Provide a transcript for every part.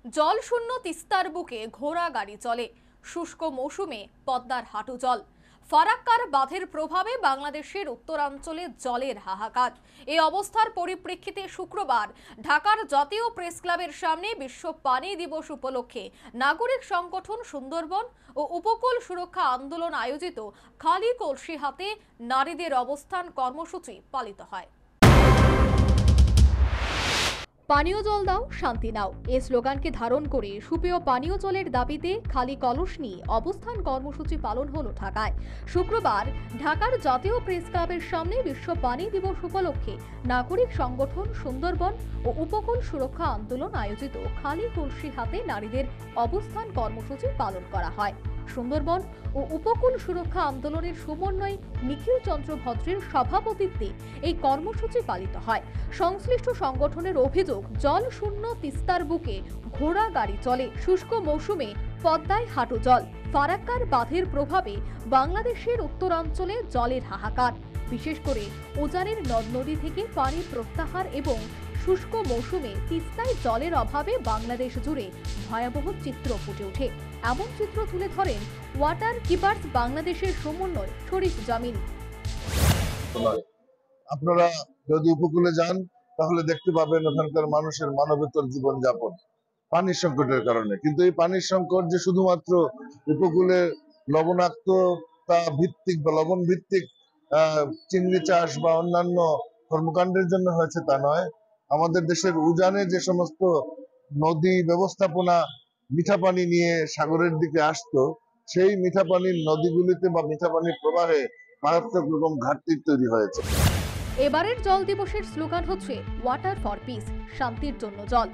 জল শূন্য তিস্তার বুকে ঘোড়া গাড়ি চলে। শুষ্ক মৌসুমে পদ্মার হাঁটু জল। ফারাক্কার বাঁধের প্রভাবে বাংলাদেশের উত্তরাঞ্চলে জলের হাহাকার। এই অবস্থার পরিপ্রেক্ষিতে শুক্রবার ঢাকার জাতীয় প্রেস ক্লাবের সামনে বিশ্ব পানি দিবস উপলক্ষে নাগরিক সংগঠন সুন্দরবন ও উপকূল সুরক্ষা আন্দোলন আয়োজিত খালি কলসি হাতে নারীদের অবস্থান কর্মসূচি পালিত হয়। পানীয় জল দাও, শান্তি নাও, এই স্লোগানকে ধারণ করে সুপেয় পানীয় জলের দাবিতে খালি কলস নিয়ে অবস্থান কর্মসূচি পালন হলো ঢাকায়। শুক্রবার ঢাকার জাতীয় প্রেস ক্লাবের সামনে বিশ্ব পানি দিবস উপলক্ষে নাগরিক সংগঠন সুন্দরবন ও উপকূল সুরক্ষা আন্দোলন আয়োজিত খালি কলসি হাতে নারীদের অবস্থান কর্মসূচি পালন করা হয়। সুন্দরবন ও উপকূল সুরক্ষা আন্দোলনের সমন্বয় নিখিল চন্দ্র ভদ্রের সভাপতিত্বে এই কর্মসূচি পালিত হয়। সংশ্লিষ্ট সংগঠনের অভিযোগ, জল শূন্য তিস্তার বুকে ঘোড়া গাড়ি চলে। শুষ্ক মৌসুমে পদ্মায় হাঁটু জল। ফারাক্কার বাঁধের প্রভাবে বাংলাদেশের উত্তরাঞ্চলে জলের হাহাকার। বিশেষ করে উজানের নদ নদী থেকে পানি প্রত্যাহার এবং শুষ্ক মৌসুমে তিস্তায় জলের অভাবে বাংলাদেশ জুড়ে ভয়াবহ চিত্র ফুটে ওঠে। এমন চিত্র তুলে ধরেন ওয়াটার কিপার্স বাংলাদেশের সমন্বয় শরীফ জামিল। আপনারা যদি উপকূলে যান তাহলে দেখতে পাবেন ওখানকার মানুষের মানবেতর জীবনযাপন পানির সংকটের কারণে। কিন্তু এই পানির সংকট যে শুধুমাত্র উপকূলে লবণাক্ততা ভিত্তিক বা লবণ ভিত্তিক চিংড়ি চাষ বা অন্যান্য কর্মকাণ্ডের জন্য হয়েছে তা নয়। আমাদের দেশের উজানে যে সমস্ত নদী ব্যবস্থাপনা মিঠা পানি নিয়ে সাগরের দিকে আসতো, সেই মিঠা পানির নদীগুলিতে বা মিঠা পানির প্রবাহে মারাত্মক রকম ঘাটতি তৈরি হয়েছে। এবারের জল দিবসের স্লোগান হচ্ছে ওয়াটার ফর পিস, শান্তির জন্য জল।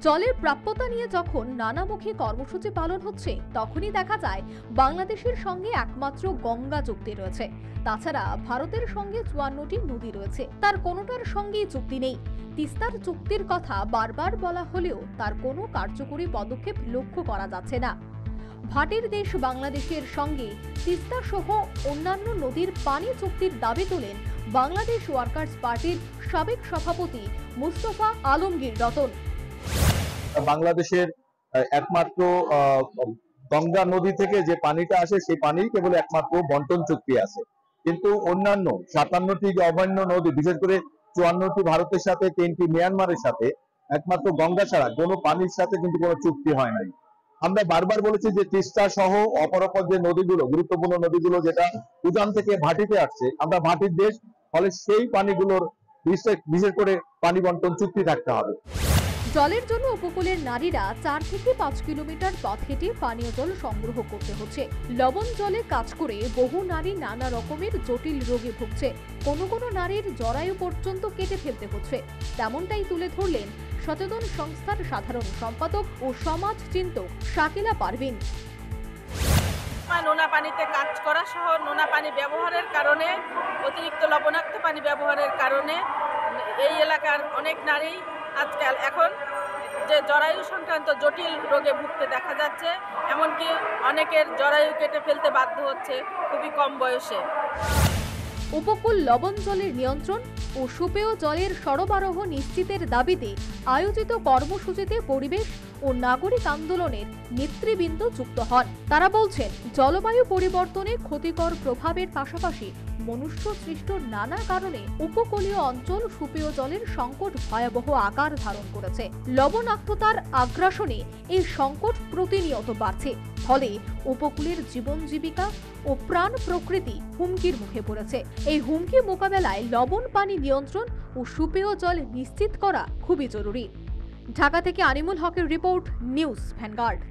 জলের প্রাপ্যতা নিয়ে যখন নানামুখী কর্মসূচি পালন হচ্ছে, তখনই দেখা যায় বাংলাদেশের সঙ্গে একমাত্র গঙ্গা চুক্তি রয়েছে। তাছাড়া ভারতের সঙ্গে 54টি নদী রয়েছে, তার কোনোটার সঙ্গেই চুক্তি নেই। তিস্তার চুক্তির কথা বারবার বলা হলেও তার কোনো কার্যকরী পদক্ষেপ লক্ষ্য করা যাচ্ছে না। ভাটির দেশ বাংলাদেশের সঙ্গে তিস্তা সহ অন্যান্য নদীর পানি চুক্তির দাবি তোলেন বাংলাদেশ ওয়ার্কার্স পার্টির সাবেক সভাপতি মুস্তফা আলমগীর রতন। বাংলাদেশের একমাত্র গঙ্গা নদী থেকে যে পানিটা আসে সেই পানি কেবল একমাত্র বন্টন চুক্তি আছে, কিন্তু অন্যান্য 57টি যে অভয়ারণ্য নদী, বিশেষ করে 54টি ভারতের সাথে, 3টি মিয়ানমারের সাথে, একমাত্র গঙ্গা ছাড়া কোনো পানির সাথে কিন্তু কোনো চুক্তি হয় নাই। আমরা বারবার বলেছি যে তিস্তা সহ অপর যে নদীগুলো, গুরুত্বপূর্ণ নদীগুলো যেটা উজান থেকে ভাটিতে আসছে, আমরা ভাটির দেশ, ফলে সেই পানিগুলোর বিশেষ করে পানি বন্টন চুক্তি থাকতে হবে। জলের জন্য উপকূলের নারীরা 4 থেকে 5 কিলোমিটার পথ হেঁটে পানীয় জল সংগ্রহ করতে হচ্ছে। লবণ জলে কাজ করে বহু নারী নানা রকমের জটিল রোগে ভুগছে। কোনো কোনো নারীর জরায়ু পর্যন্ত কেটে ফেলতে হচ্ছে। তেমনটাই তুলে ধরলেন সচেতন সংস্থার সাধারণ সম্পাদক ও সমাজ চিন্তক শাকিলা পারভিন। নোনা পানিতে কাজ করা সহ নোনা পানি ব্যবহারের কারণে, অতিরিক্ত লবণাক্ত পানি ব্যবহারের কারণে এই এলাকার অনেক নারী আজকাল এখন যে জরায়ু সংক্রান্ত জটিল রোগে ভুগতে দেখা যাচ্ছে, এমনকি অনেকের জরায়ু কেটে ফেলতে বাধ্য হচ্ছে খুবই কম বয়সে। উপকূল লবণ জলের নিয়ন্ত্রণ ও সুপেয় জলের সরবরাহ নিশ্চিতের দাবিতে আয়োজিত কর্মসূচিতে পরিবেশ ও নাগরিক আন্দোলনের নেতৃবৃন্দ যুক্ত হন। তারা বলছেন, জলবায়ু পরিবর্তনে ক্ষতিকর প্রভাবের পাশাপাশি মনুষ্য সৃষ্ট নানা কারণে উপকূলীয় অঞ্চল সুপেয় জলের সংকট ভয়াবহ আকার ধারণ করেছে। লবণাক্ততার আগ্রাসনে এই সংকট প্রতিনিয়ত বাড়ছে। ফলে উপকূলের জীবন জীবিকা ও প্রাণ প্রকৃতি হুমকির মুখে পড়েছে। এই হুমকি মোকাবেলায় লবণ পানি নিয়ন্ত্রণ ও সুপেয় জল নিশ্চিত করা খুবই জরুরি। ঢাকা থেকে আনিমুল হকের রিপোর্ট, নিউজ ভ্যানগার্ড।